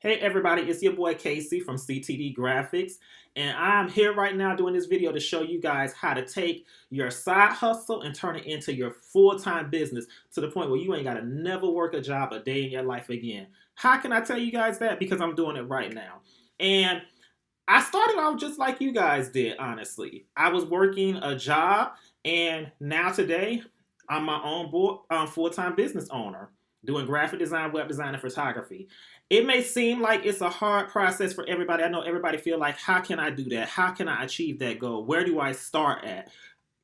Hey everybody, it's your boy Casey from CTD Graphics, and I'm here right now doing this video to show you guys how to take your side hustle and turn it into your full-time business to the point where you ain't gotta never work a job a day in your life again. How can I tell you guys that? Because I'm doing it right now. And I started off just like you guys did, honestly. I was working a job, and now today, I'm my own full-time business owner, doing graphic design, web design, and photography. It may seem like it's a hard process for everybody. I know everybody feel like, how can I do that? How can I achieve that goal? Where do I start at?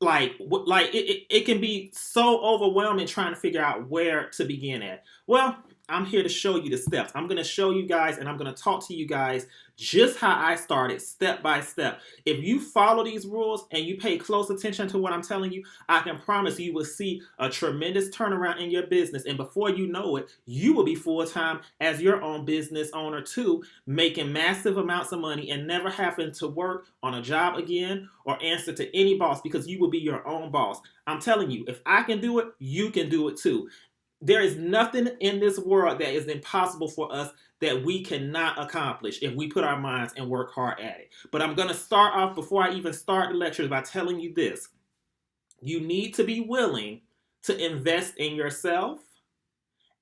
It can be so overwhelming trying to figure out where to begin at. Well, I'm here to show you the steps. I'm going to show you guys and I'm going to talk to you guys just how I started step by step. If you follow these rules and you pay close attention to what I'm telling you, I can promise you will see a tremendous turnaround in your business. And before you know it, you will be full-time as your own business owner too, making massive amounts of money and never having to work on a job again or answer to any boss, because you will be your own boss. I'm telling you, if I can do it, you can do it too. There is nothing in this world that is impossible for us that we cannot accomplish if we put our minds and work hard at it. But I'm going to start off, before I even start the lecture, by telling you this. You need to be willing to invest in yourself,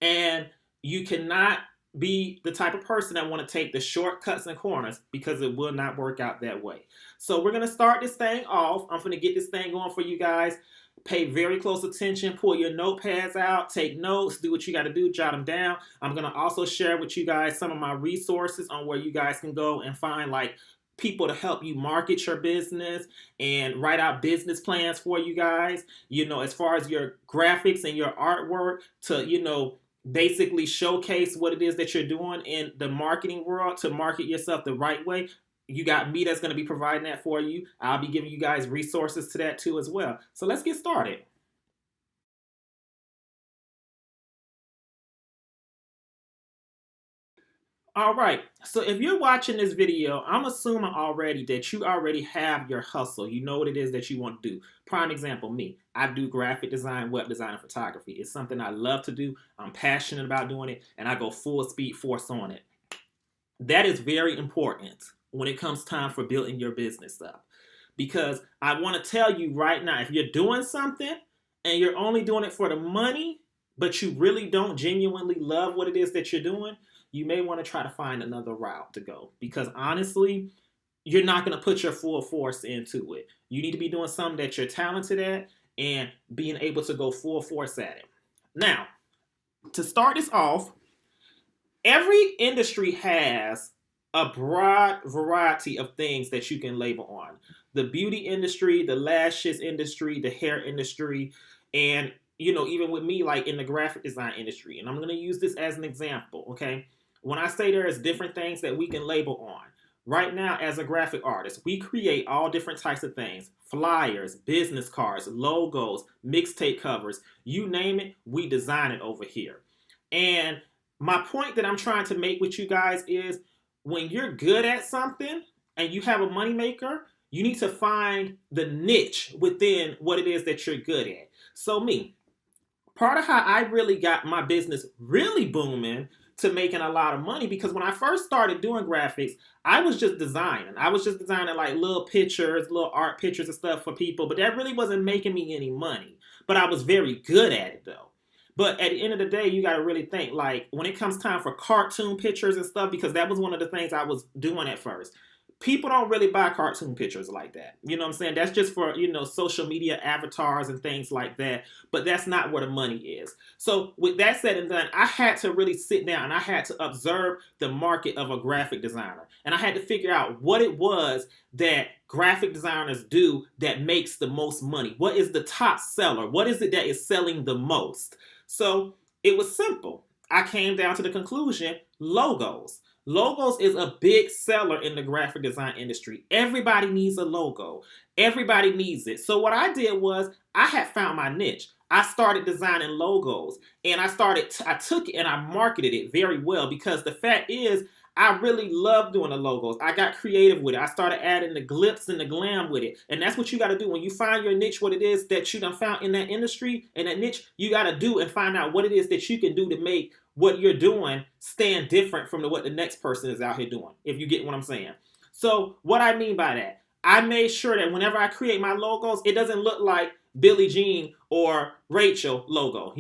and you cannot be the type of person that want to take the shortcuts and corners, because it will not work out that way. So we're going to start this thing off. I'm going to get this thing going for you guys. Pay very close attention, pull your notepads out, take notes, do what you got to do, jot them down. I'm going to also share with you guys some of my resources on where you guys can go and find people to help you market your business and write out business plans for you guys, as far as your graphics and your artwork to, basically showcase what it is that you're doing in the marketing world to market yourself the right way. You got me that's going to be providing that for you. I'll be giving you guys resources to that too as well. So let's get started. All right, so if you're watching this video, I'm assuming already that you already have your hustle. You know what it is that you want to do. Prime example, me. I do graphic design, web design, and photography. It's something I love to do. I'm passionate about doing it, and I go full speed force on it. That is very important when it comes time for building your business up. Because I want to tell you right now, if you're doing something and you're only doing it for the money, but you really don't genuinely love what it is that you're doing, you may want to try to find another route to go. Because honestly, you're not going to put your full force into it. You need to be doing something that you're talented at and being able to go full force at it. Now, to start this off, every industry has a broad variety of things that you can label on. The beauty industry, the lashes industry, the hair industry, and even with me, like in the graphic design industry. And I'm going to use this as an example, okay? When I say there's different things that we can label on, right now as a graphic artist, we create all different types of things. Flyers, business cards, logos, mixtape covers, you name it, we design it over here. And my point that I'm trying to make with you guys is, when you're good at something and you have a moneymaker, you need to find the niche within what it is that you're good at. So me, part of how I really got my business really booming to making a lot of money, because when I first started doing graphics, I was just designing. I was just designing like little pictures, little art pictures and stuff for people, but that really wasn't making me any money. But I was very good at it though. But at the end of the day, you got to really think, like, when it comes time for cartoon pictures and stuff, because that was one of the things I was doing at first. People don't really buy cartoon pictures like that. You know what I'm saying? That's just for, social media avatars and things like that. But that's not where the money is. So with that said and done, I had to really sit down and I had to observe the market of a graphic designer. And I had to figure out what it was that graphic designers do that makes the most money. What is the top seller? What is it that is selling the most? So it was simple. I came down to the conclusion, logos. Logos is a big seller in the graphic design industry. Everybody needs a logo. Everybody needs it. So what I did was, I had found my niche. I started designing logos, and I took it and I marketed it very well, because the fact is, I really love doing the logos. I got creative with it. I started adding the glitz and the glam with it. And that's what you got to do. When you find your niche, what it is that you done found in that industry, and that niche, you got to do and find out what it is that you can do to make what you're doing stand different from what the next person is out here doing, if you get what I'm saying. So what I mean by that, I made sure that whenever I create my logos, it doesn't look like Billie Jean or Rachel logo,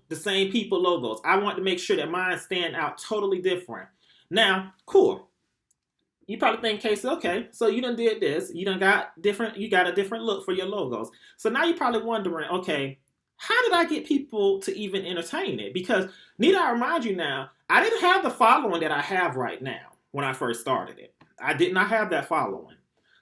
the same people logos. I want to make sure that mine stand out totally different. Now, cool. You probably think, Casey, okay, so you done did this. You got a different look for your logos. So now you're probably wondering, okay, how did I get people to even entertain it? Because need I remind you now, I didn't have the following that I have right now when I first started it. I did not have that following.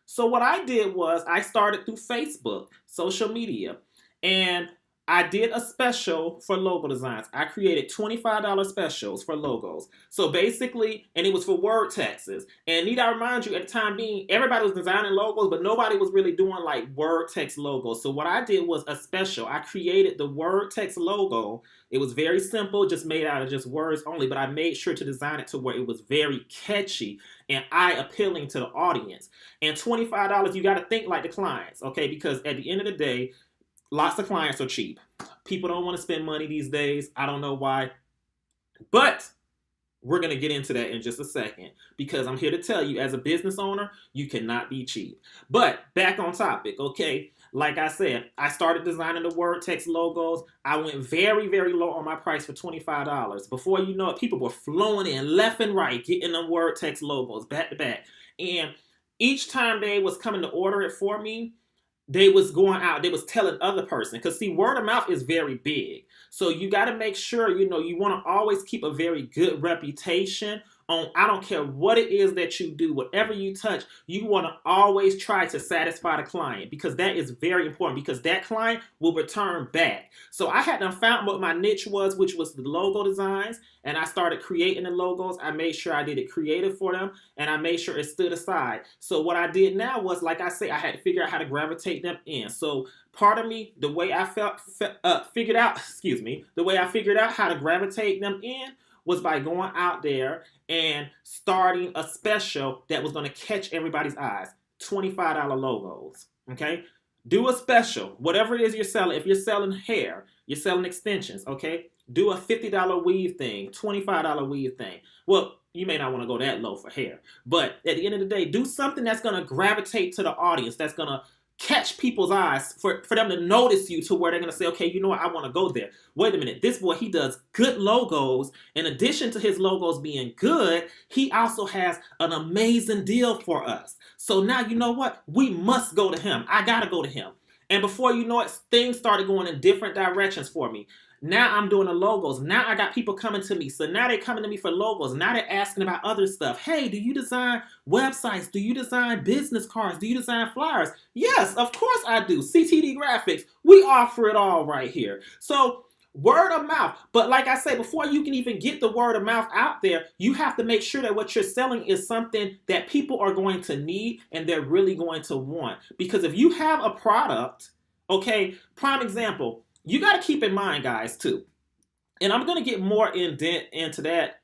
So what I did was I started through Facebook, social media, and I did a special for logo designs. I created $25 specials for logos. So basically, and it was for word texts. And need I remind you, at the time being, everybody was designing logos, but nobody was really doing like word text logos. So what I did was a special. I created the word text logo. It was very simple, just made out of just words only, but I made sure to design it to where it was very catchy and eye-appealing to the audience. And $25, you got to think like the clients, okay? Because at the end of the day, lots of clients are cheap. People don't want to spend money these days. I don't know why. But we're going to get into that in just a second, because I'm here to tell you, as a business owner, you cannot be cheap. But back on topic, okay? Like I said, I started designing the word text logos. I went very, very low on my price for $25. Before you know it, people were flowing in left and right, getting them word text logos back to back. And each time they was coming to order it for me, they was going out, they was telling other person. Because see, word of mouth is very big. So you got to make sure, you want to always keep a very good reputation on, I don't care what it is that you do, whatever you touch, you want to always try to satisfy the client, because that is very important, because that client will return back. So I had to found what my niche was, which was the logo designs, and I started creating the logos. I made sure I did it creative for them, and I made sure it stood aside. So what I did now was, like I say, I had to figure out how to gravitate them in. So part of me, the way I figured out how to gravitate them in was by going out there and starting a special that was going to catch everybody's eyes. $25 logos, okay? Do a special, whatever it is you're selling. If you're selling hair, you're selling extensions, okay? Do a $50 weave thing, $25 weave thing. Well, you may not want to go that low for hair, but at the end of the day, do something that's going to gravitate to the audience, that's going to catch people's eyes, for them to notice you, to where they're going to say, okay, you know what, I want to go there. Wait a minute, this boy, he does good logos. In addition to his logos being good, he also has an amazing deal for us. So now, you know what, we must go to him. I got to go to him. And before you know it, things started going in different directions for me. Now I'm doing the logos. Now I got people coming to me. So now they're coming to me for logos. Now they're asking about other stuff. Hey, do you design websites? Do you design business cards? Do you design flyers? Yes, of course I do. CTD Graphics. We offer it all right here. So word of mouth. But like I say, before you can even get the word of mouth out there, you have to make sure that what you're selling is something that people are going to need and they're really going to want. Because if you have a product, okay, prime example, you got to keep in mind, guys, too. And I'm going to get more into that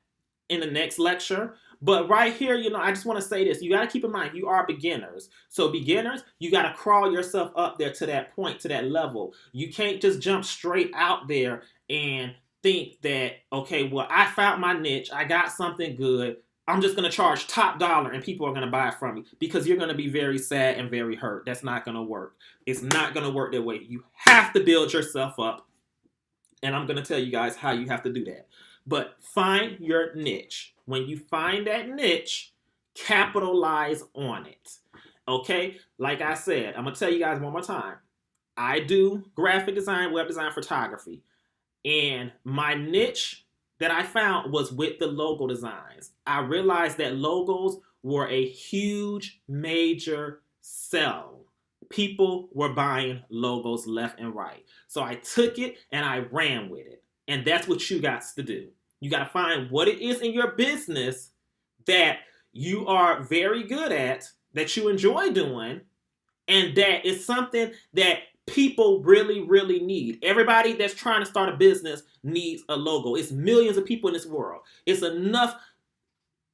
in the next lecture. But right here, I just want to say this. You got to keep in mind, you are beginners. So beginners, you got to crawl yourself up there to that point, to that level. You can't just jump straight out there and think that, okay, well, I found my niche. I got something good. I'm just going to charge top dollar and people are going to buy it from me, because you're going to be very sad and very hurt. That's not going to work. It's not going to work that way. You have to build yourself up. And I'm going to tell you guys how you have to do that. But find your niche. When you find that niche, capitalize on it. Okay? Like I said, I'm going to tell you guys one more time. I do graphic design, web design, photography. And my niche that I found was with the logo designs. I realized that logos were a huge, major sell. People were buying logos left and right. So I took it and I ran with it. And that's what you got to do. You got to find what it is in your business that you are very good at, that you enjoy doing, and that is something that people really, really need. Everybody that's trying to start a business needs a logo. It's millions of people in this world. It's enough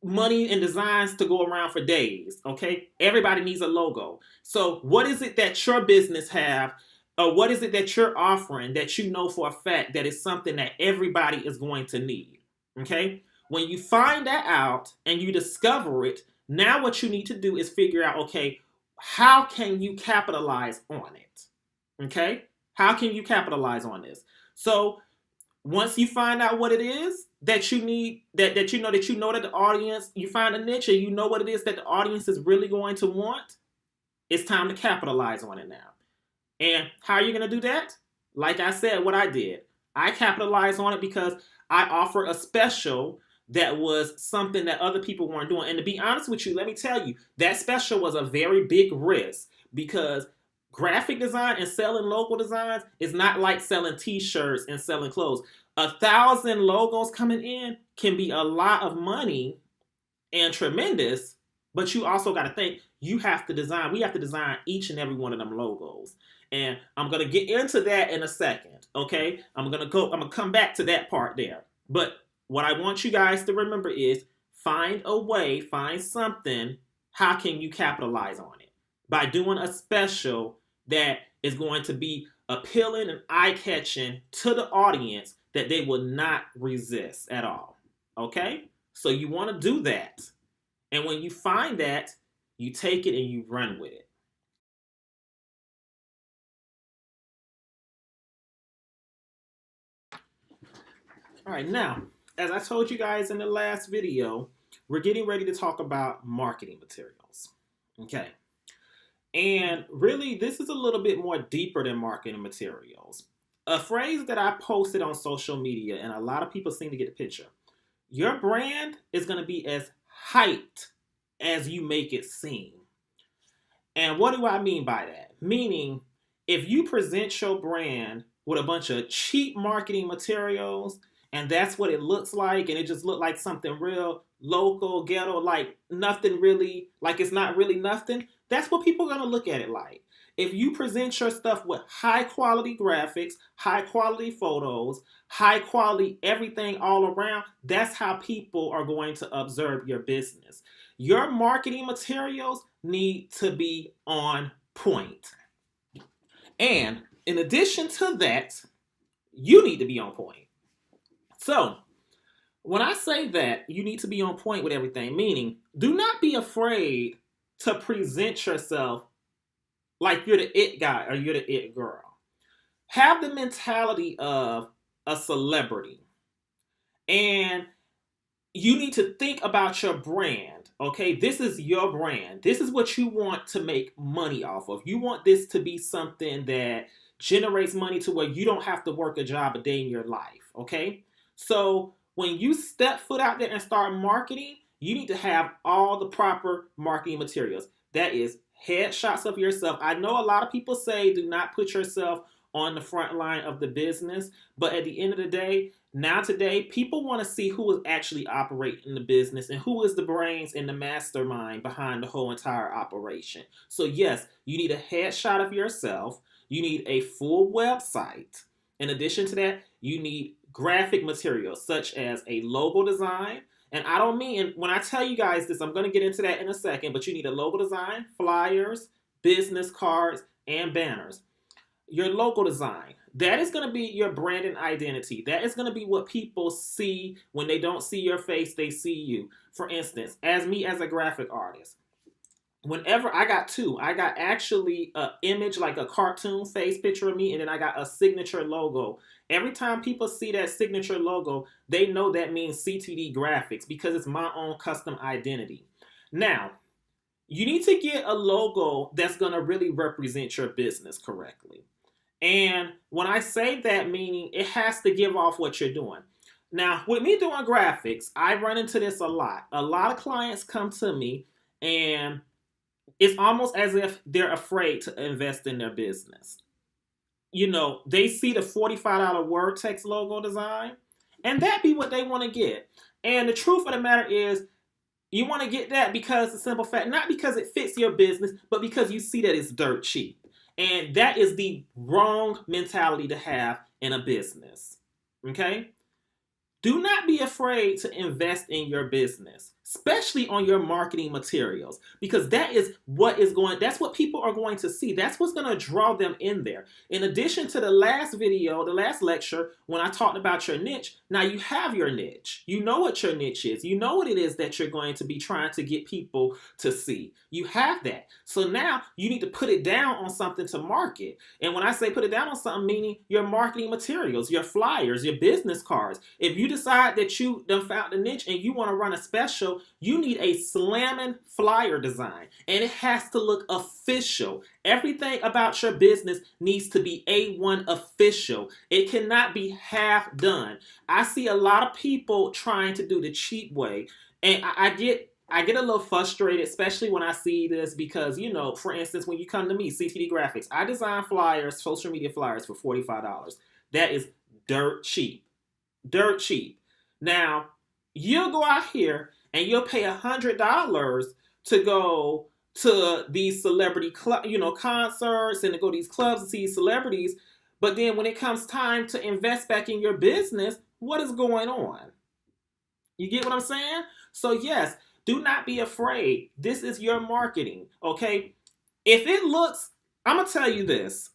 money and designs to go around for days, okay? Everybody needs a logo. So what is it that your business have, or what is it that you're offering that you know for a fact that is something that everybody is going to need? Okay? When you find that out and you discover it, now what you need to do is figure out, okay, how can you capitalize on it? Okay? How can you capitalize on this? So once you find out what it is that you need, that you know that the audience, you find a niche and you know what it is that the audience is really going to want, it's time to capitalize on it now. And how are you going to do that? Like I said, what I did, I capitalized on it because I offered a special that was something that other people weren't doing. And to be honest with you, let me tell you, that special was a very big risk because graphic design and selling logo designs is not like selling t-shirts and selling clothes. 1,000 logos coming in can be a lot of money and tremendous, but you also got to think we have to design each and every one of them logos. And I'm going to get into that in a second, okay? I'm going to come back to that part there. But what I want you guys to remember is find a way, find something, how can you capitalize on it? By doing a special that is going to be appealing and eye-catching to the audience that they will not resist at all, okay? So you want to do that. And when you find that, you take it and you run with it. All right, now, as I told you guys in the last video, we're getting ready to talk about marketing materials. Okay. And really, this is a little bit more deeper than marketing materials. A phrase that I posted on social media, and a lot of people seem to get the picture. Your brand is going to be as hyped as you make it seem. And what do I mean by that? Meaning, if you present your brand with a bunch of cheap marketing materials, and that's what it looks like, and it just looked like something real local, ghetto, like nothing really, like it's not really nothing, that's what people are going to look at it like. If you present your stuff with high quality graphics, high quality photos, high quality everything all around, that's how people are going to observe your business. Your marketing materials need to be on point. And in addition to that, you need to be on point. So, when I say that you need to be on point with everything, meaning do not be afraid to present yourself like you're the it guy or you're the it girl. Have the mentality of a celebrity. And you need to think about your brand. Okay, this is your brand. This is what you want to make money off of. You want this to be something that generates money to where you don't have to work a job a day in your life. Okay, so when you step foot out there and start marketing, you need to have all the proper marketing materials. That is headshots of yourself. I know a lot of people say do not put yourself on the front line of the business, but at the end of the day, now today, people want to see who is actually operating the business and who is the brains and the mastermind behind the whole entire operation. So yes, you need a headshot of yourself. You need a full website. In addition to that, you need graphic materials such as a logo design. And I don't mean, and when I tell you guys this, I'm going to get into that in a second, but you need a logo design, flyers, business cards, and banners. Your logo design, that is going to be your brand and identity. That is going to be what people see when they don't see your face, they see you. For instance, as me as a graphic artist, whenever I got two, I got actually an image like a cartoon face picture of me, and then I got a signature logo. Every time people see that signature logo, they know that means CTD Graphics because it's my own custom identity. Now, you need to get a logo that's going to really represent your business correctly. And when I say that, meaning it has to give off what you're doing. Now, with me doing graphics, I run into this a lot. A lot of clients come to me and it's almost as if they're afraid to invest in their business. You know, they see the $45 word text logo design and that be what they want to get. And the truth of the matter is, you want to get that because the simple fact, not because it fits your business, but because you see that it's dirt cheap. And that is the wrong mentality to have in a business. Okay? Do not be afraid to invest in your business. especially on your marketing materials, because that's what people are going to see. That's what's going to draw them in there. In addition to the last video, the last lecture, when I talked about your niche, now you have your niche. You know what your niche is. You know what it is that you're going to be trying to get people to see. You have that. So now you need to put it down on something to market. And when I say put it down on something, meaning your marketing materials, your flyers, your business cards. If you decide that you done found a niche and you want to run a special, you need a slamming flyer design. And it has to look official. Everything about your business needs to be A1 official. It cannot be half done. I see a lot of people trying to do the cheap way. And I get a little frustrated, especially when I see this because, for instance, when you come to me, CTD Graphics, I design flyers, social media flyers for $45. That is dirt cheap. Dirt cheap. Now, you'll go out here and you'll pay $100 to go to these celebrity concerts and to go to these clubs and see celebrities. But then when it comes time to invest back in your business, what is going on? You get what I'm saying? So yes, do not be afraid. This is your marketing, okay? If it looks, I'm going to tell you this,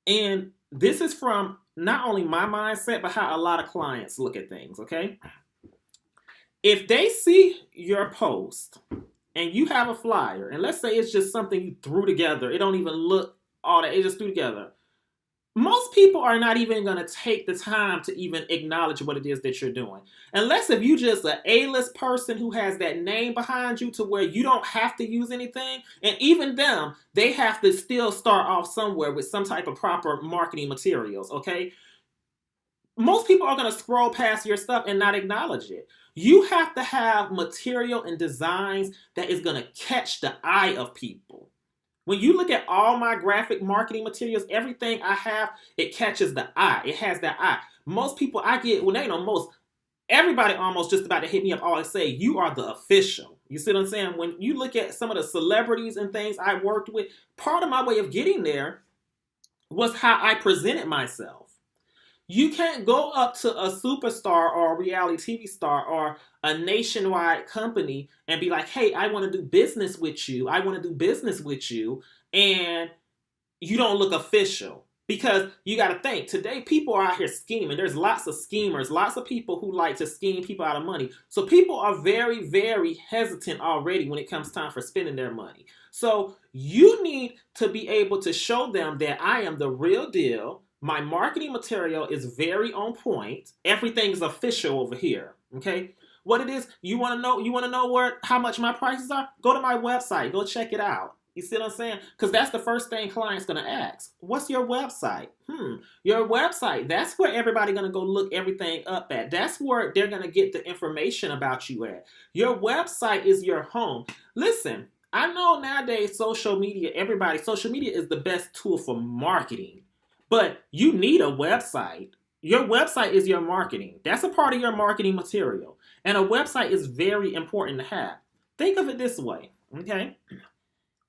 and this is from not only my mindset, but how a lot of clients look at things, okay? If they see your post and you have a flyer, and let's say it's just something you threw together, it don't even look all that, it just threw together. Most people are not even going to take the time to even acknowledge what it is that you're doing. Unless if you just an A-list person who has that name behind you to where you don't have to use anything. And even them, they have to still start off somewhere with some type of proper marketing materials, okay? Most people are going to scroll past your stuff and not acknowledge it. You have to have material and designs that is going to catch the eye of people. When you look at all my graphic marketing materials, everything I have, it catches the eye. It has that eye. Most people I get, everybody almost just about to hit me up always say, you are the official. You see what I'm saying? When you look at some of the celebrities and things I worked with, part of my way of getting there was how I presented myself. You can't go up to a superstar or a reality TV star or a nationwide company and be like, hey, I want to do business with you. I want to do business with you. And you don't look official. Because you got to think, today people are out here scheming. There's lots of schemers, lots of people who like to scheme people out of money. So people are very, very hesitant already when it comes time for spending their money. So you need to be able to show them that I am the real deal. My marketing material is very on point. Everything is official over here. Okay. What it is, you want to know how much my prices are? Go to my website. Go check it out. You see what I'm saying? Because that's the first thing clients going to ask. What's your website? Your website. That's where everybody going to go look everything up at. That's where they're going to get the information about you at. Your website is your home. Listen, I know nowadays social media is the best tool for marketing. But you need a website. Your website is your marketing. That's a part of your marketing material. And a website is very important to have. Think of it this way, okay?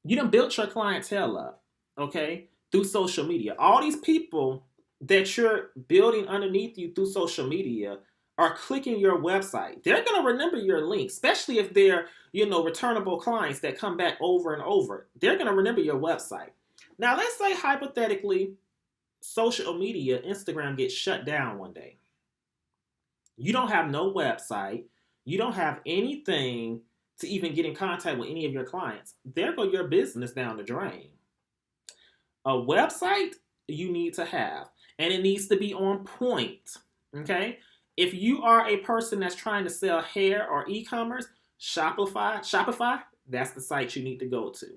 You done built your clientele up, okay, through social media. All these people that you're building underneath you through social media are clicking your website. They're going to remember your link, especially if they're, returnable clients that come back over and over. They're going to remember your website. Now, let's say hypothetically, social media, Instagram gets shut down one day. You don't have no website. You don't have anything to even get in contact with any of your clients. There go your business down the drain. A website you need to have, and it needs to be on point, okay? If you are a person that's trying to sell hair or e-commerce, Shopify, that's the site you need to go to,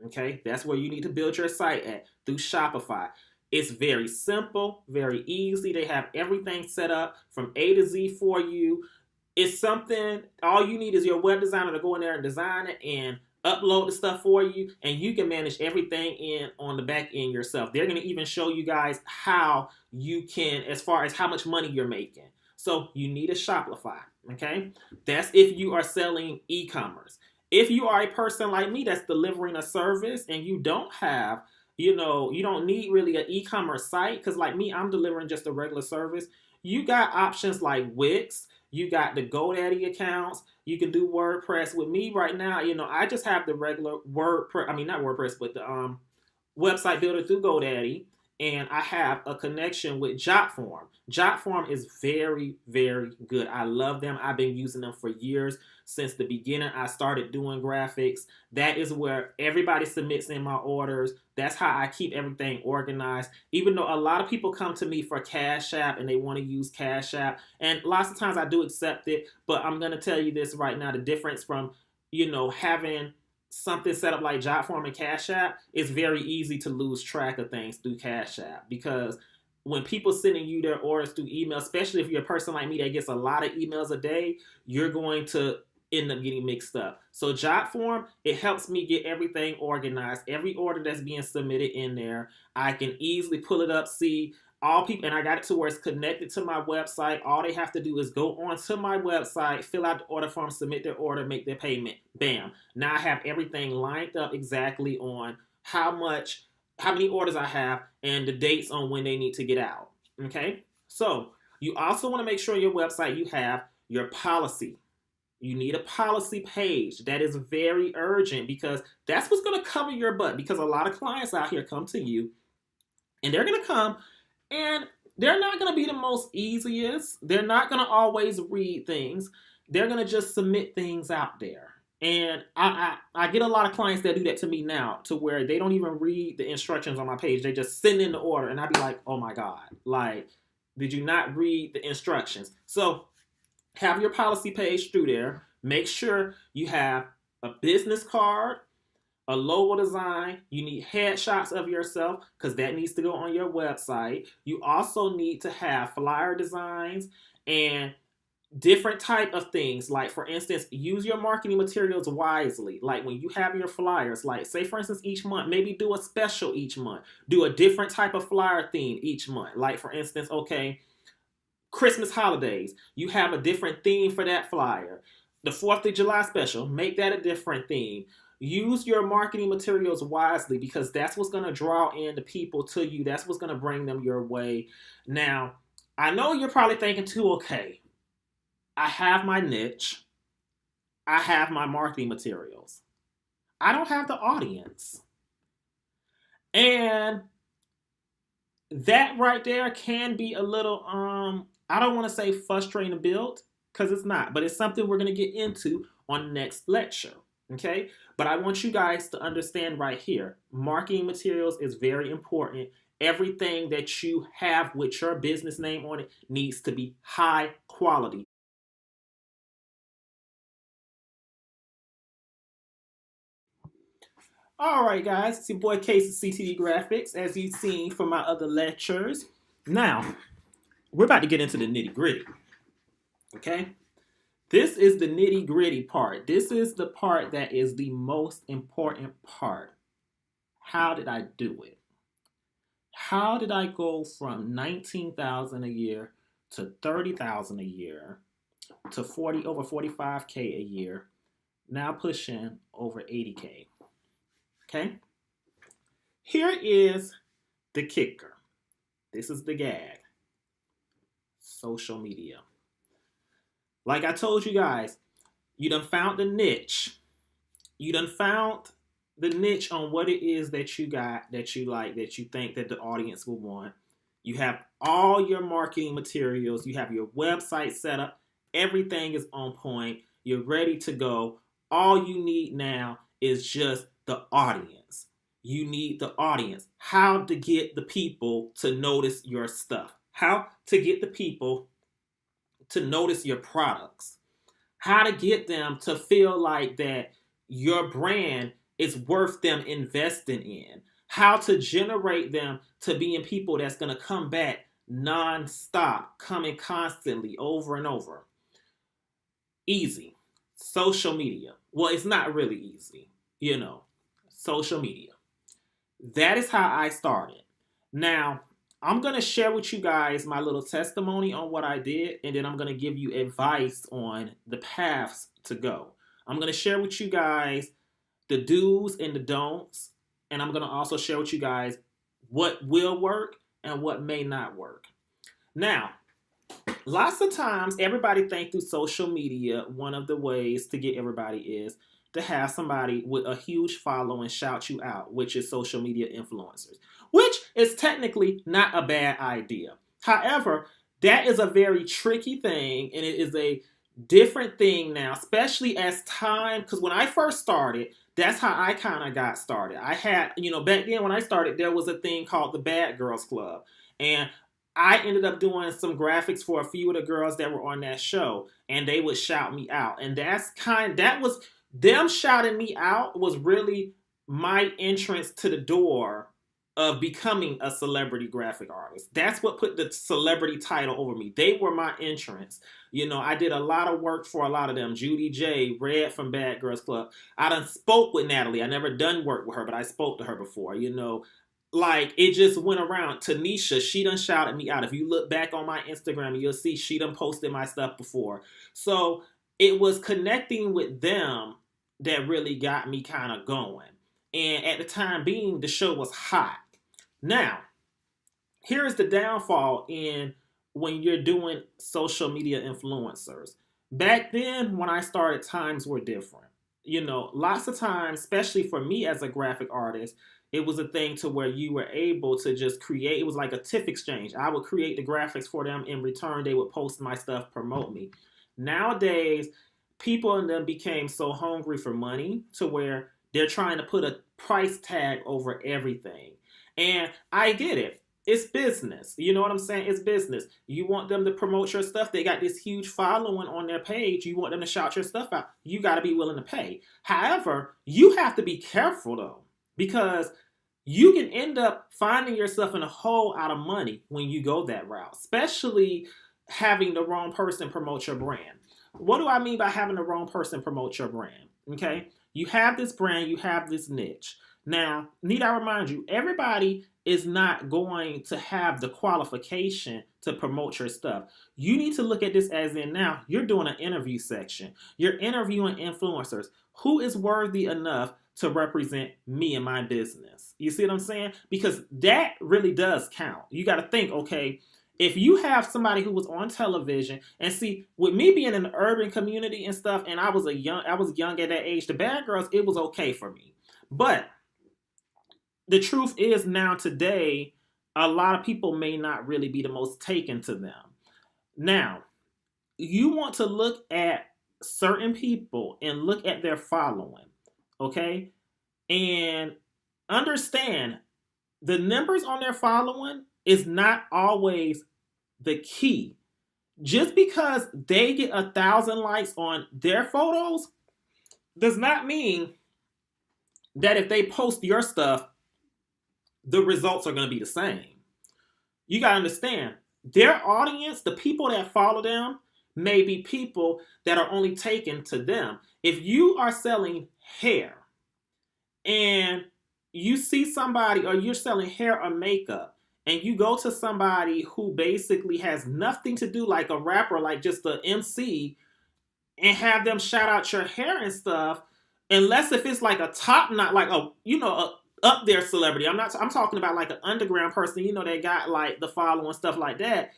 okay? That's where you need to build your site at, through Shopify. It's very simple, very easy. They have everything set up from A to Z for you. It's something, all you need is your web designer to go in there and design it and upload the stuff for you, and you can manage everything in on the back end yourself. They're going to even show you guys how you can, as far as how much money you're making. So you need a Shopify, okay? That's if you are selling e-commerce. If you are a person like me that's delivering a service and you don't have, you don't need really an e-commerce site, because like me, I'm delivering just a regular service. You got options like Wix. You got the GoDaddy accounts. You can do WordPress. With me right now, I just have the regular WordPress. I mean, not WordPress, but the website builder through GoDaddy, and I have a connection with Jotform. Jotform is very, very good. I love them. I've been using them for years. Since the beginning, I started doing graphics. That is where everybody submits in my orders. That's how I keep everything organized. Even though a lot of people come to me for Cash App and they want to use Cash App, and lots of times I do accept it, but I'm going to tell you this right now, the difference from, having something set up like Jotform and Cash App, it's very easy to lose track of things through Cash App, because when people sending you their orders through email, especially if you're a person like me that gets a lot of emails a day, you're going to end up getting mixed up. So Jotform, it helps me get everything organized. Every order that's being submitted in there, I can easily pull it up, see all people, and I got it to where it's connected to my website. All they have to do is go onto my website, fill out the order form, submit their order, make their payment. Bam. Now I have everything lined up exactly on how many orders I have, and the dates on when they need to get out. Okay? So you also want to make sure your website, you have your policy. You need a policy page. That is very urgent, because that's what's going to cover your butt, because a lot of clients out here come to you and they're going to come and they're not going to be the most easiest. They're not going to always read things. They're going to just submit things out there. And I get a lot of clients that do that to me now, to where they don't even read the instructions on my page. They just send in the order, and I'd be like, oh my God, like, did you not read the instructions? So have your policy page through there. Make sure you have a business card, a logo design. You need headshots of yourself, because that needs to go on your website. You also need to have flyer designs and different type of things. Like, for instance, use your marketing materials wisely. Like, when you have your flyers, like, say for instance, each month, maybe do a special each month. Do a different type of flyer theme each month. Like, for instance, okay, Christmas holidays, you have a different theme for that flyer. The 4th of July special, make that a different theme. Use your marketing materials wisely, because that's what's going to draw in the people to you. That's what's going to bring them your way. Now, I know you're probably thinking too, okay, I have my niche. I have my marketing materials. I don't have the audience. And that right there can be a little, I don't want to say frustrating to build, because it's not, but it's something we're going to get into on the next lecture. Okay? But I want you guys to understand right here, marketing materials is very important. Everything that you have with your business name on it needs to be high quality. All right, guys, it's your boy Case of CTD Graphics, as you've seen from my other lectures. Now, we're about to get into the nitty gritty. Okay? This is the nitty gritty part. This is the part that is the most important part. How did I do it? How did I go from $19,000 a year to $30,000 a year to over $45K a year, now pushing over $80K? Okay? Here is the kicker. This is the gag. Social media. Like I told you guys, you done found the niche. You done found the niche on what it is that you got, that you like, that you think that the audience will want. You have all your marketing materials. You have your website set up. Everything is on point. You're ready to go. All you need now is just the audience. You need the audience. How to get the people to notice your stuff. How to get the people to notice your products. How to get them to feel like that your brand is worth them investing in. How to generate them to being people that's going to come back non-stop, coming constantly over and over. Easy. Social media. Well, it's not really easy. Social media. That is how I started. Now, I'm going to share with you guys my little testimony on what I did, and then I'm going to give you advice on the paths to go. I'm going to share with you guys the do's and the don'ts, and I'm going to also share with you guys what will work and what may not work. Now, Lots of times, everybody think through social media, one of the ways to get everybody is to have somebody with a huge following shout you out, which is social media influencers, which is technically not a bad idea. However, that is a very tricky thing, and it is a different thing now, especially as time, because when I first started, that's how I kind of got started. I had, back then when I started, there was a thing called the Bad Girls Club. And I ended up doing some graphics for a few of the girls that were on that show, and they would shout me out. And that was them shouting me out was really my entrance to the door of becoming a celebrity graphic artist. That's what put the celebrity title over me. They were my entrance. I did a lot of work for a lot of them. Judy J, Red from Bad Girls Club. I done spoke with Natalie. I never done work with her, but I spoke to her before. Like it just went around. Tanisha, she done shouted me out. If you look back on my Instagram, you'll see she done posted my stuff before. So it was connecting with them that really got me kind of going. And at the time being, the show was hot. Now, here's the downfall in when you're doing social media influencers. Back then, when I started, times were different. Lots of times, especially for me as a graphic artist, it was a thing to where you were able to just create. It was like a TIFF exchange. I would create the graphics for them. In return, they would post my stuff, promote me. Nowadays, people in them became so hungry for money to where they're trying to put a price tag over everything. And I get it. It's business. You know what I'm saying? It's business. You want them to promote your stuff. They got this huge following on their page. You want them to shout your stuff out. You got to be willing to pay. However, you have to be careful though, because you can end up finding yourself in a hole out of money when you go that route, especially having the wrong person promote your brand. What do I mean by having the wrong person promote your brand? Okay. You have this brand, you have this niche. Now, need I remind you, everybody is not going to have the qualification to promote your stuff. You need to look at this as in now, you're doing an interview section. You're interviewing influencers. Who is worthy enough to represent me and my business? You see what I'm saying? Because that really does count. You got to think, okay, if you have somebody who was on television, and see, with me being in the urban community and stuff, and I was young at that age, the Bad Girls, it was okay for me. But the truth is now today, a lot of people may not really be the most taken to them. Now, you want to look at certain people and look at their following, okay? And understand the numbers on their following is not always the key. Just because they get 1,000 likes on their photos does not mean that if they post your stuff, the results are going to be the same. You got to understand, their audience, the people that follow them, may be people that are only taken to them. If you are selling hair and you see somebody, or you're selling hair or makeup, and you go to somebody who basically has nothing to do, like a rapper, like just the MC, and have them shout out your hair and stuff, unless if it's like a top, not like a up there celebrity. I'm talking about like an underground person, they got like the following, stuff like that.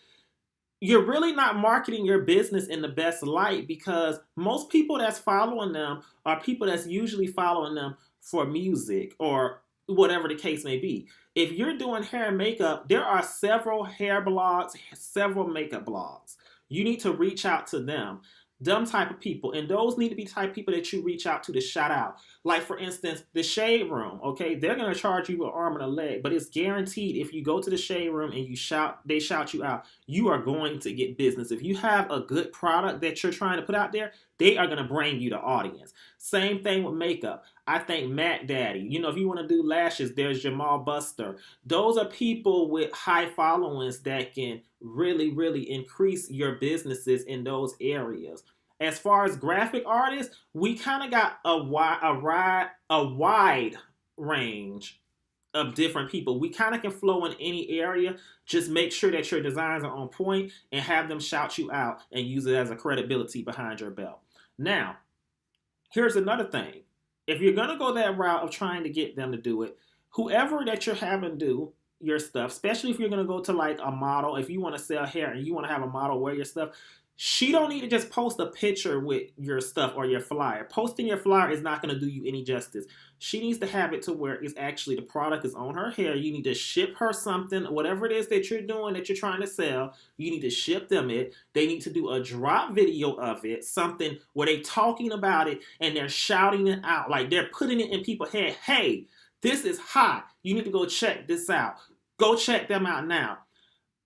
You're really not marketing your business in the best light, because most people that's following them are people that's usually following them for music or whatever the case may be. If you're doing hair and makeup, there are several hair blogs, several makeup blogs. You need to reach out to them. Them type of people. And those need to be type of people that you reach out to shout out. Like, for instance, the Shade Room, okay? They're going to charge you an arm and a leg, but it's guaranteed if you go to the Shade Room and they shout you out, you are going to get business. If you have a good product that you're trying to put out there, they are going to bring you the audience. Same thing with makeup. I think Mac Daddy, if you want to do lashes, there's Jamal Buster. Those are people with high followings that can really, really increase your businesses in those areas. As far as graphic artists, we kind of got a wide range of different people. We kind of can flow in any area. Just make sure that your designs are on point and have them shout you out and use it as a credibility behind your belt. Now, here's another thing. If you're going to go that route of trying to get them to do it, whoever that you're having do, your stuff, especially if you're going to go to like a model, if you want to sell hair and you want to have a model wear your stuff, she don't need to just post a picture with your stuff or your flyer. Posting your flyer is not going to do you any justice. She needs to have it to where it's actually the product is on her hair. You need to ship her something, whatever it is that you're doing that you're trying to sell. You need to ship them it. They need to do a drop video of it, something where they talking about it and they're shouting it out. Like they're putting it in people's head. Hey, this is hot. You need to go check this out. Go check them out now.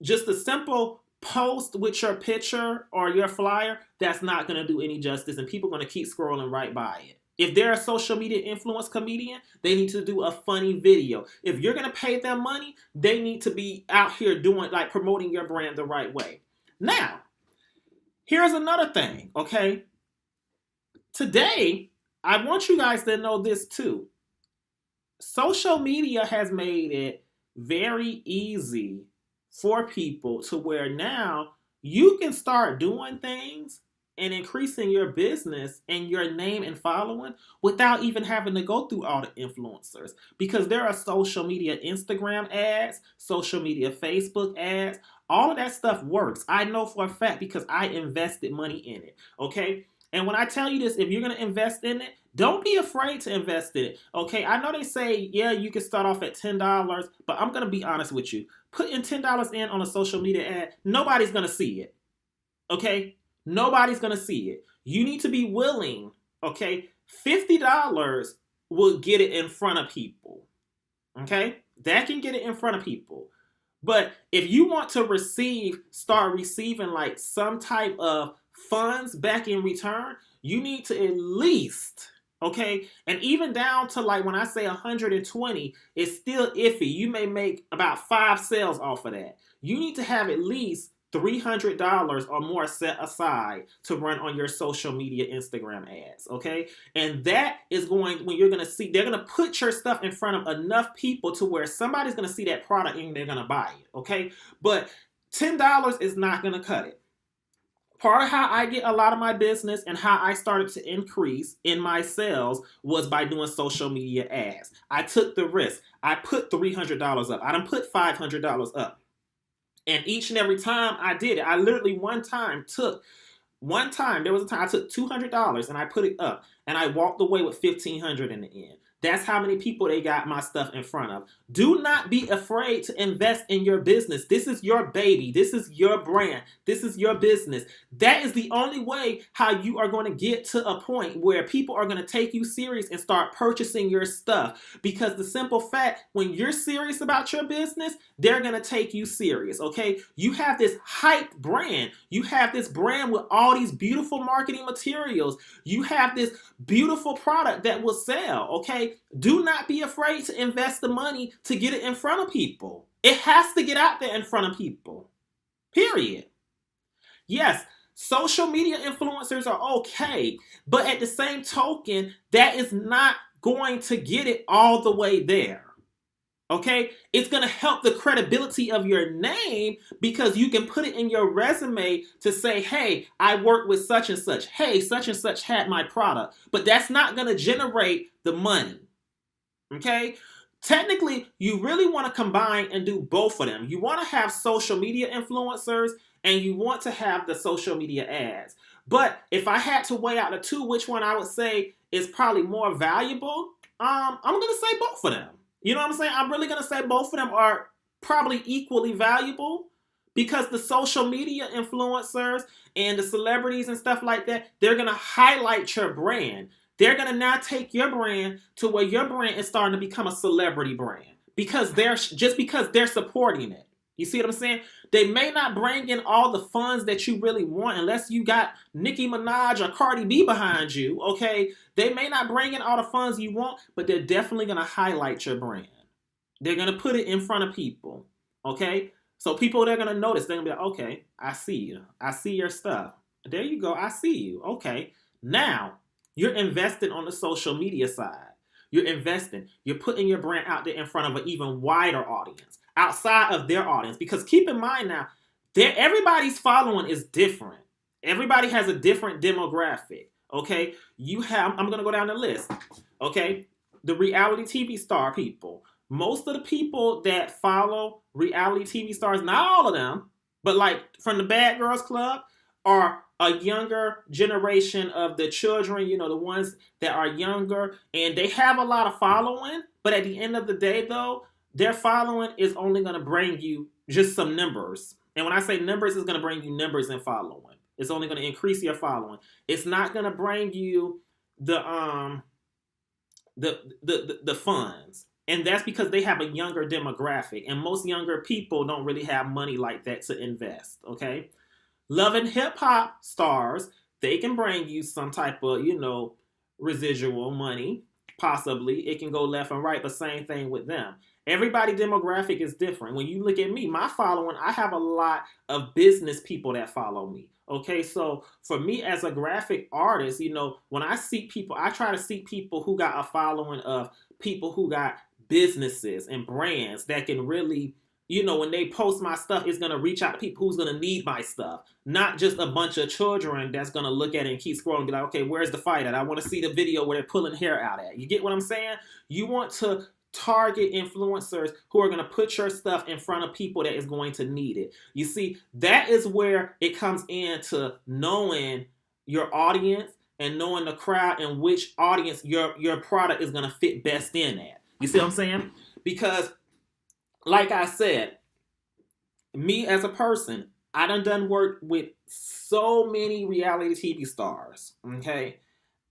Just a simple post with your picture or your flyer, that's not going to do any justice, and people are going to keep scrolling right by it. If they're a social media influence comedian, they need to do a funny video. If you're going to pay them money, they need to be out here doing, like, promoting your brand the right way. Now, here's another thing, okay? Today, I want you guys to know this too. Social media has made it very easy for people to where now you can start doing things and increasing your business and your name and following without even having to go through all the influencers, because there are social media Instagram ads, social media Facebook ads. All of that stuff works. I know for a fact because I invested money in it, okay? And when I tell you this, if you're going to invest in it, don't be afraid to invest in it, okay? I know they say, yeah, you can start off at $10, but I'm going to be honest with you. Putting $10 in on a social media ad, nobody's going to see it, okay? Nobody's going to see it. You need to be willing, okay? $50 will get it in front of people, okay? That can get it in front of people. But if you want to start receiving like some type of funds back in return, you need to at least, okay, and even down to like when I say 120, it's still iffy. You may make about 5 sales off of that. You need to have at least $300 or more set aside to run on your social media Instagram ads, okay? And that is when you're going to see, they're going to put your stuff in front of enough people to where somebody's going to see that product and they're going to buy it, okay? But $10 is not going to cut it. Part of how I get a lot of my business and how I started to increase in my sales was by doing social media ads. I took the risk. I put $300 up. I done put $500 up. And each and every time I did it, I literally there was a time I took $200 and I put it up and I walked away with $1,500 in the end. That's how many people they got my stuff in front of. Do not be afraid to invest in your business. This is your baby. This is your brand. This is your business. That is the only way how you are going to get to a point where people are going to take you serious and start purchasing your stuff. Because the simple fact, when you're serious about your business, they're going to take you serious, okay? You have this hype brand. You have this brand with all these beautiful marketing materials. You have this beautiful product that will sell, okay? Do not be afraid to invest the money to get it in front of people. It has to get out there in front of people. Period. Yes, social media influencers are okay, but at the same token, that is not going to get it all the way there. Okay? It's going to help the credibility of your name because you can put it in your resume to say, hey, I worked with such and such. Hey, such and such had my product. But that's not going to generate the money. Okay? Technically, you really want to combine and do both of them. You want to have social media influencers and you want to have the social media ads. But if I had to weigh out the two, which one I would say is probably more valuable, I'm going to say both of them. You know what I'm saying? I'm really going to say both of them are probably equally valuable because the social media influencers and the celebrities and stuff like that, they're going to highlight your brand. They're going to now take your brand to where your brand is starting to become a celebrity brand because they're supporting it. You see what I'm saying? They may not bring in all the funds that you really want unless you got Nicki Minaj or Cardi B behind you, okay? They may not bring in all the funds you want, but they're definitely going to highlight your brand. They're going to put it in front of people, okay? So people, they're going to notice. They're going to be like, okay, I see you. I see your stuff. There you go. I see you. Okay. Now, you're investing on the social media side. You're investing. You're putting your brand out there in front of an even wider audience, outside of their audience. Because keep in mind now, everybody's following is different. Everybody has a different demographic, okay? I'm going to go down the list, okay? The reality TV star people, Most of the people that follow reality TV stars, not all of them, but like from the Bad Girls Club, are a younger generation of the children, the ones that are younger, and they have a lot of following. But at the end of the day, though, their following is only going to bring you just some numbers. And when I say numbers, it's going to bring you numbers and following. It's only going to increase your following. It's not going to bring you the the funds. And that's because they have a younger demographic. And most younger people don't really have money like that to invest. Okay. Love and hip hop stars, they can bring you some type of, residual money. Possibly. It can go left and right, but same thing with them. Everybody demographic is different. When you look at me, my following, I have a lot of business people that follow me. Okay, so for me as a graphic artist, when I seek people, I try to seek people who got a following of people who got businesses and brands that can really, when they post my stuff, it's going to reach out to people who's going to need my stuff. Not just a bunch of children that's going to look at it and keep scrolling and be like, okay, where's the fight at? I want to see the video where they're pulling hair out at. You get what I'm saying? You want to target influencers who are going to put your stuff in front of people that is going to need it. You see, that is where it comes into knowing your audience and knowing the crowd and which audience your product is going to fit best in at. You see what I'm saying? Because like I said, me as a person, I done worked with so many reality TV stars. Okay,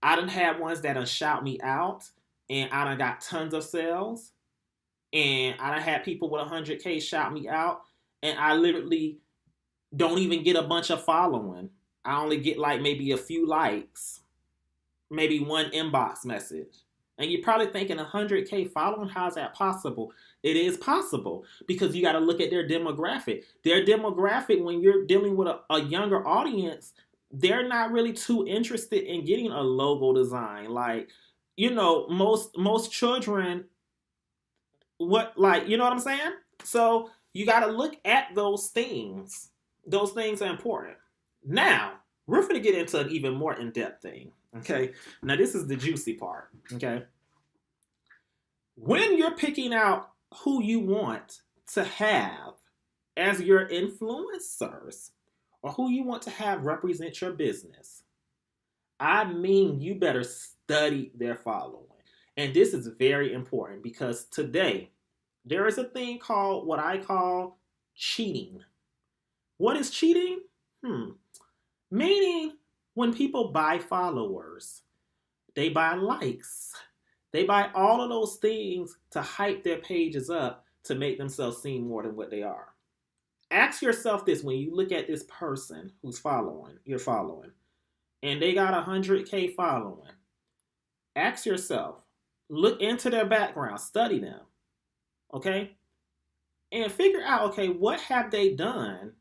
I done had ones that done shout me out, and I done got tons of sales, and I done had people with 100K shout me out, and I literally don't even get a bunch of following. I only get like maybe a few likes, maybe one inbox message. And you're probably thinking 100K following, how is that possible? It is possible because you got to look at their demographic. Their demographic, when you're dealing with a younger audience, they're not really too interested in getting a logo design. Like, most children, what I'm saying? So you got to look at those things. Those things are important. Now, we're going to get into an even more in-depth thing. Okay. Now this is the juicy part. Okay. When you're picking out who you want to have as your influencers or who you want to have represent your business, I mean, you better study their following. And this is very important because today there is a thing called what I call cheating. What is cheating? Meaning, when people buy followers, they buy likes, they buy all of those things to hype their pages up to make themselves seem more than what they are. Ask yourself this when you look at this person you're following, and they got 100K following. Ask yourself, look into their background, study them, okay? And figure out, okay, what have they done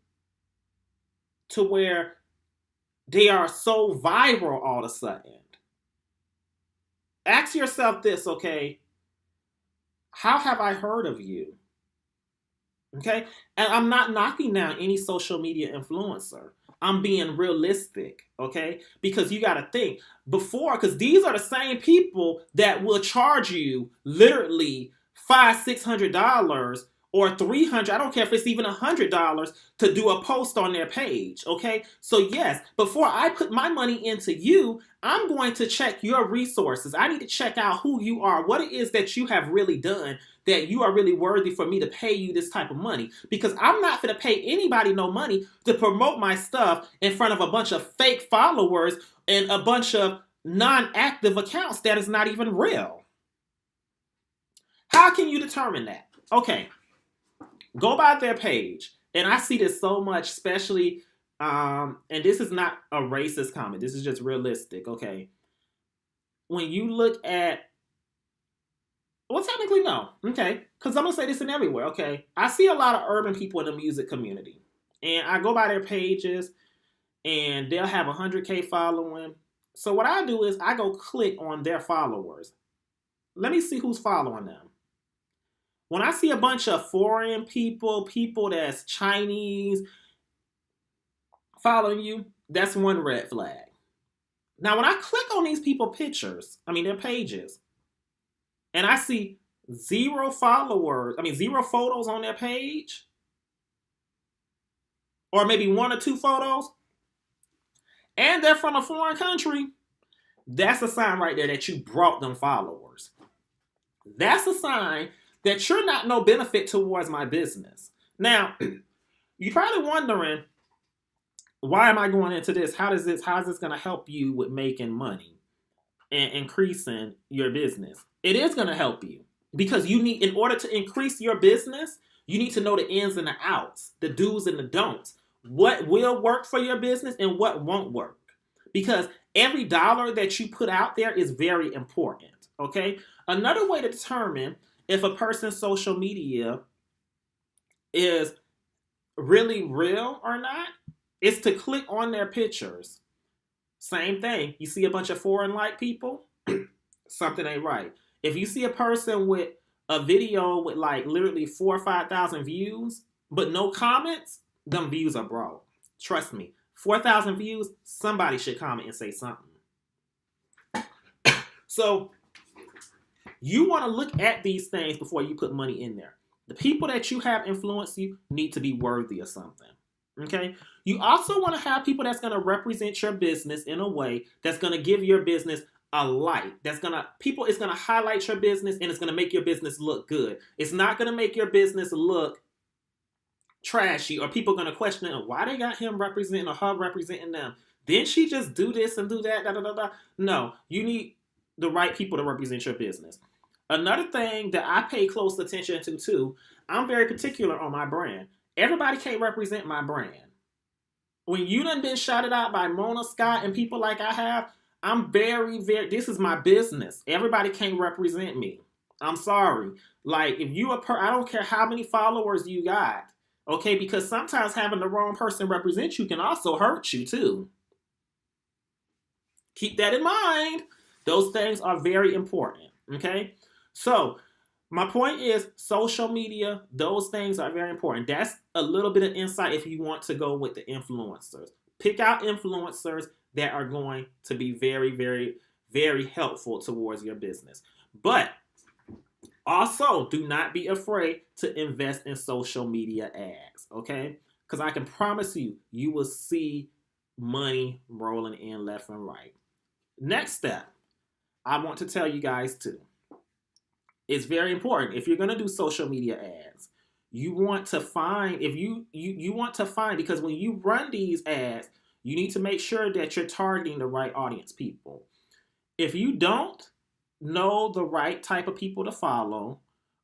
to where they are so viral all of a sudden? Ask yourself this, okay? How have I heard of you? Okay? And I'm not knocking down any social media influencer. I'm being realistic, okay? Because you got to think because these are the same people that will charge you literally $500-$600 or $300, I don't care if it's even $100 to do a post on their page, okay? So yes, before I put my money into you, I'm going to check your resources. I need to check out who you are, what it is that you have really done that you are really worthy for me to pay you this type of money. Because I'm not going to pay anybody no money to promote my stuff in front of a bunch of fake followers and a bunch of non-active accounts that is not even real. How can you determine that? Okay. Go by their page. And I see this so much, especially, and this is not a racist comment. This is just realistic, okay? When you look at, well, technically, no, okay? Because I'm going to say this in everywhere, okay? I see a lot of urban people in the music community. And I go by their pages, and they'll have 100K following. So what I do is I go click on their followers. Let me see who's following them. When I see a bunch of foreign people that's Chinese following you, that's one red flag. Now, when I click on these people's pictures, their pages, and I see zero followers, I mean, zero photos on their page, or maybe one or two photos, and they're from a foreign country, that's a sign right there that you brought them followers. That's a sign that you're not no benefit towards my business. Now, you're probably wondering, why am I going into this? How is this going to help you with making money and increasing your business? It is going to help you because you need, in order to increase your business, you need to know the ins and the outs, the do's and the don'ts, what will work for your business and what won't work. Because every dollar that you put out there is very important. Okay. Another way to determine if a person's social media is really real or not is to click on their pictures. Same thing. You see a bunch of foreign like people, something ain't right. If you see a person with a video with like literally 4,000 or 5,000 views, but no comments, them views are broad. Trust me. 4,000 views, somebody should comment and say something. So you want to look at these things before you put money in there. The people that you have influence you need to be worthy of something. Okay. You also want to have people that's going to represent your business in a way that's going to give your business a light. That's going to, people, it's going to highlight your business and it's going to make your business look good. It's not going to make your business look trashy or people are going to question why they got him representing or her representing them. Didn't she just do this and do that? Da, da, da, da. No, you need the right people to represent your business. Another thing that I pay close attention to too, I'm very particular on my brand. Everybody can't represent my brand. When you done been shouted out by Mona Scott and people like I have, I'm very, this is my business. Everybody can't represent me. I'm sorry. Like, if you I don't care how many followers you got, okay? Because sometimes having the wrong person represent you can also hurt you too. Keep that in mind. Those things are very important, okay? So, my point is social media, those things are very important. That's a little bit of insight if you want to go with the influencers. Pick out influencers that are going to be very, very, very helpful towards your business. But also, do not be afraid to invest in social media ads, okay? Because I can promise you, you will see money rolling in left and right. Next step, I want to tell you guys too. It's very important. If you're going to do social media ads, you want to find, if you want to find, because when you run these ads, you need to make sure that you're targeting the right audience people. If you don't know the right type of people to follow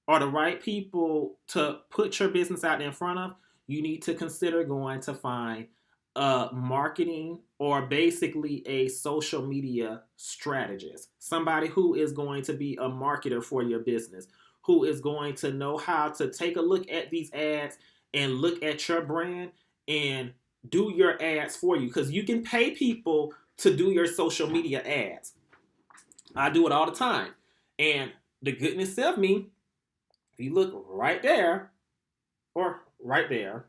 or the right people to put your business out in front of, you need to consider going to find marketing or basically a social media strategist, somebody who is going to be a marketer for your business, who is going to know how to take a look at these ads and look at your brand and do your ads for you, because you can pay people to do your social media ads. I do it all the time. And the goodness of me, if you look right there or right there,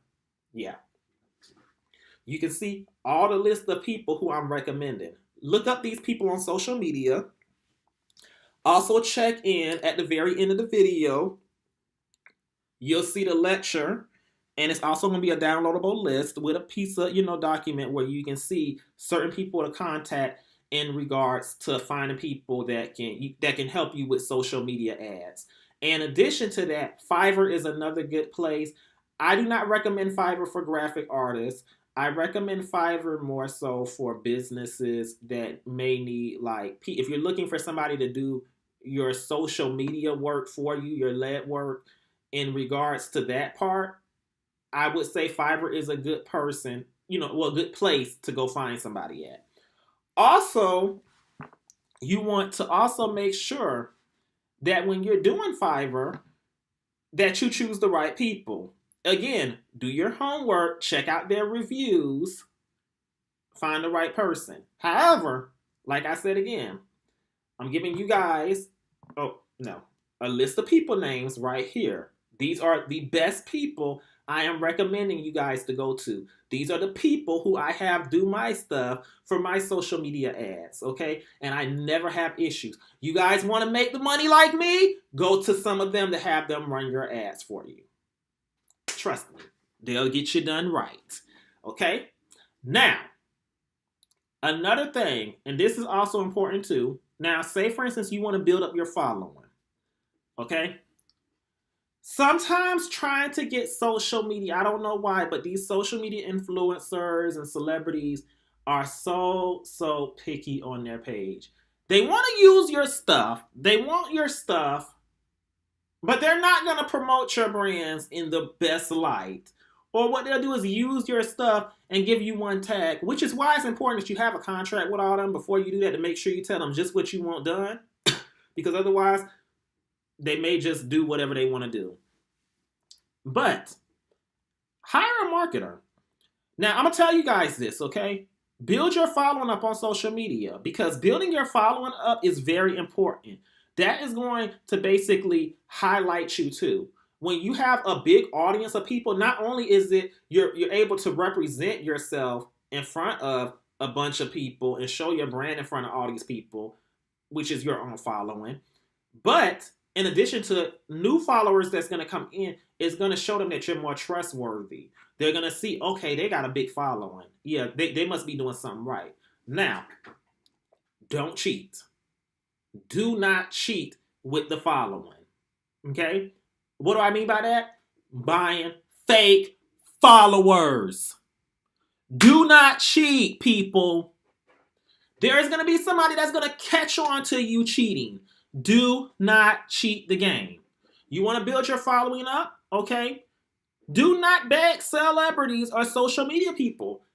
yeah, you can see all the list of people who I'm recommending. Look up these people on social media. Also check in at the very end of the video. You'll see the lecture. And it's also going to be a downloadable list with a piece of, document where you can see certain people to contact in regards to finding people that can help you with social media ads. In addition to that, Fiverr is another good place. I do not recommend Fiverr for graphic artists. I recommend Fiverr more so for businesses that may need, like, if you're looking for somebody to do your social media work for you, your lead work, in regards to that part, I would say Fiverr is a good person, a good place to go find somebody at. Also, you want to also make sure that when you're doing Fiverr, that you choose the right people. Again, do your homework, check out their reviews, find the right person. However, like I said again, I'm giving you guys, a list of people names right here. These are the best people I am recommending you guys to go to. These are the people who I have do my stuff for my social media ads, okay? And I never have issues. You guys want to make the money like me? Go to some of them to have them run your ads for you. Trust me, they'll get you done right, okay? Now, another thing, and this is also important too. Now, say for instance, you want to build up your following, okay? Sometimes trying to get social media, I don't know why, but these social media influencers and celebrities are so picky on their page. They want to use your stuff, they want your stuff, but they're not going to promote your brands in the best light. Or what they'll do is use your stuff and give you one tag, which is why it's important that you have a contract with all them before you do that, to make sure you tell them just what you want done. Because otherwise, they may just do whatever they want to do. But hire a marketer. Now, I'm going to tell you guys this, okay? Build your following up on social media, because building your following up is very important. That is going to basically highlight you too. When you have a big audience of people, not only is it you're able to represent yourself in front of a bunch of people and show your brand in front of all these people, which is your own following, but in addition to new followers that's going to come in, it's going to show them that you're more trustworthy. They're going to see, okay, they got a big following. Yeah, they must be doing something right. Now, don't cheat. Do not cheat with the following. Okay? What do I mean by that? Buying fake followers. Do not cheat, people. There is going to be somebody that's going to catch on to you cheating. Do not cheat the game. You want to build your following up? Okay. Do not beg celebrities or social media people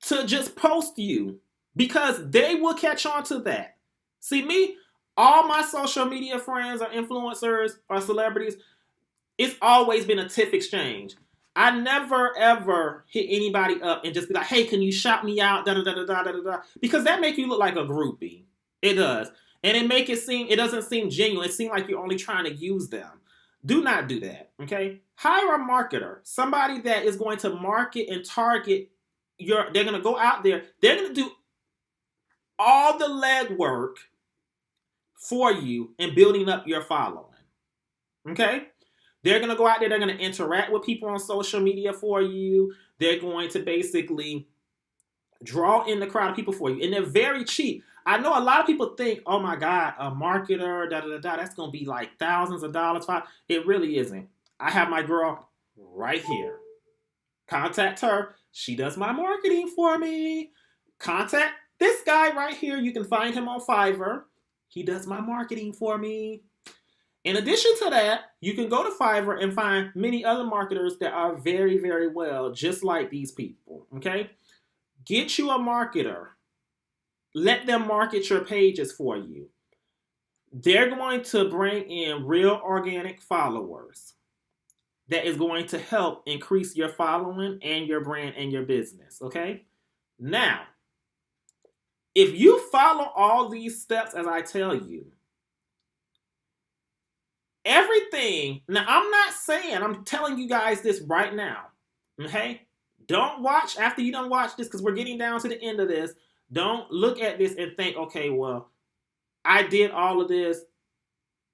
to just post you, because they will catch on to that. See, me, all my social media friends or influencers or celebrities, it's always been a tip exchange. I never ever hit anybody up and just be like, hey, can you shout me out? Da da da da da da da. Because that makes you look like a groupie. It does. And it doesn't seem genuine. It seems like you're only trying to use them. Do not do that, okay? Hire a marketer, somebody that is going to market and target they're going to go out there. They're going to do all the legwork for you in building up your following, okay? They're going to go out there. They're going to interact with people on social media for you. They're going to basically draw in the crowd of people for you. And they're very cheap. I know a lot of people think, oh my God, a marketer, that's going to be like thousands of dollars. It really isn't. I have my girl right here. Contact her. She does my marketing for me. Contact this guy right here. You can find him on Fiverr. He does my marketing for me. In addition to that, you can go to Fiverr and find many other marketers that are very, very well, just like these people, okay? Get you a marketer. Let them market your pages for you. They're going to bring in real organic followers that is going to help increase your following and your brand and your business, okay? Now, if you follow all these steps as I tell you, everything, now I'm not saying, I'm telling you guys this right now, okay? Don't watch after you done watch this, because we're getting down to the end of this. Don't look at this and think, okay, well, I did all of this.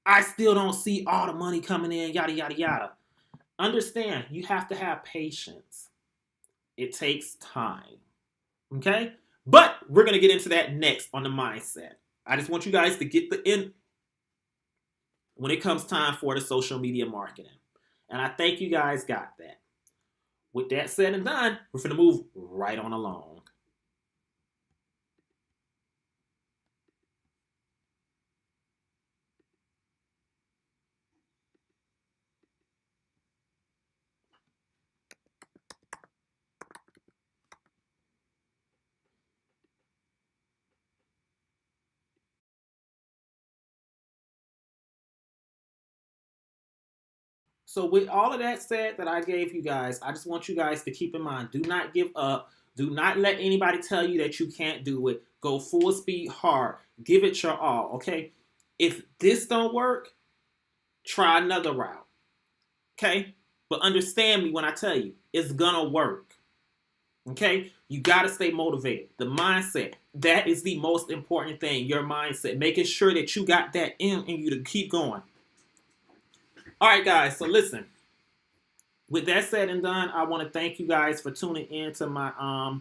I still don't see all the money coming in, yada, yada, yada. Understand, you have to have patience. It takes time, okay? But we're going to get into that next on the mindset. I just want you guys to get the end when it comes time for the social media marketing. And I think you guys got that. With that said and done, we're going to move right on along. So with all of that said that I gave you guys, I just want you guys to keep in mind, do not give up. Do not let anybody tell you that you can't do it. Go full speed hard. Give it your all, okay? If this don't work, try another route, okay? But understand me when I tell you, it's gonna work. Okay? You gotta stay motivated. The mindset, that is the most important thing. Your mindset, making sure that you got that in you to keep going. All right, guys. So listen. With that said and done, I want to thank you guys for tuning in to my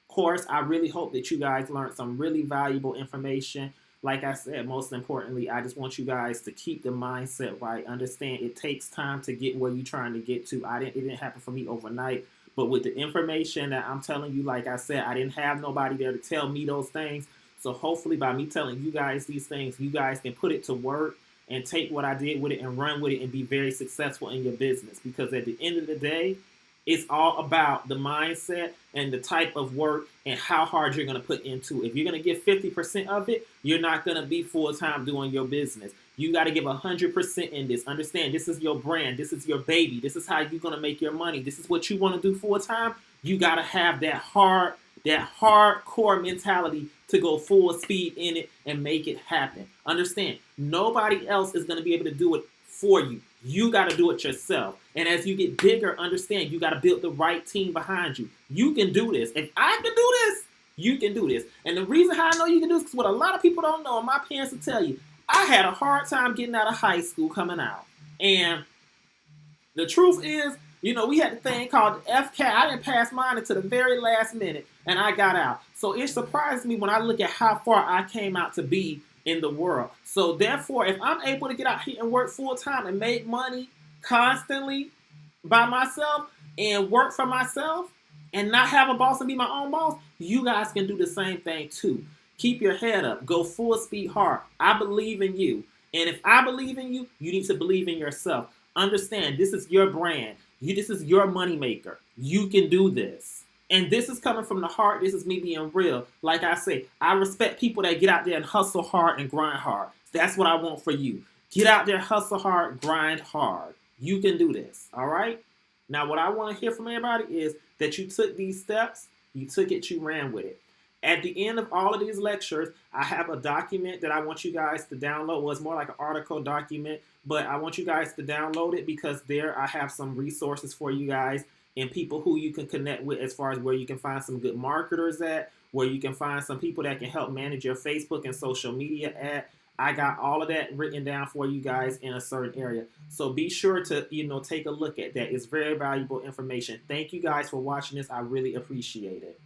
course. I really hope that you guys learned some really valuable information. Like I said, most importantly, I just want you guys to keep the mindset right. Understand it takes time to get where you're trying to get to. It didn't happen for me overnight. But with the information that I'm telling you, like I said, I didn't have nobody there to tell me those things. So hopefully by me telling you guys these things, you guys can put it to work and take what I did with it and run with it and be very successful in your business. Because at the end of the day, it's all about the mindset and the type of work and how hard you're going to put into it. If you're going to give 50% of it, you're not going to be full-time doing your business. You got to give 100% in this. Understand, this is your brand. This is your baby. This is how you're going to make your money. This is what you want to do full-time. You got to have that hardcore mentality to go full speed in it and make it happen. Understand, nobody else is going to be able to do it for you. You got to do it yourself. And as you get bigger, understand, you got to build the right team behind you. You can do this. If I can do this, you can do this. And the reason how I know you can do this is what a lot of people don't know, and my parents will tell you, I had a hard time getting out of high school coming out. And the truth is, you know, we had the thing called the FCAT. I didn't pass mine until the very last minute, and I got out. So it surprised me when I look at how far I came out to be in the world. So therefore, if I'm able to get out here and work full-time and make money constantly by myself and work for myself and not have a boss and be my own boss, you guys can do the same thing too. Keep your head up. Go full speed hard. I believe in you. And if I believe in you, you need to believe in yourself. Understand, this is your brand. This is your moneymaker. You can do this. And this is coming from the heart. This is me being real. Like I say, I respect people that get out there and hustle hard and grind hard. That's what I want for you. Get out there, hustle hard, grind hard. You can do this. All right? Now, what I want to hear from everybody is that you took these steps, you took it, you ran with it. At the end of all of these lectures, I have a document that I want you guys to download. Well, it's more like an article document, but I want you guys to download it because there I have some resources for you guys and people who you can connect with as far as where you can find some good marketers at, where you can find some people that can help manage your Facebook and social media at. I got all of that written down for you guys in a certain area. So be sure to, take a look at that. It's very valuable information. Thank you guys for watching this. I really appreciate it.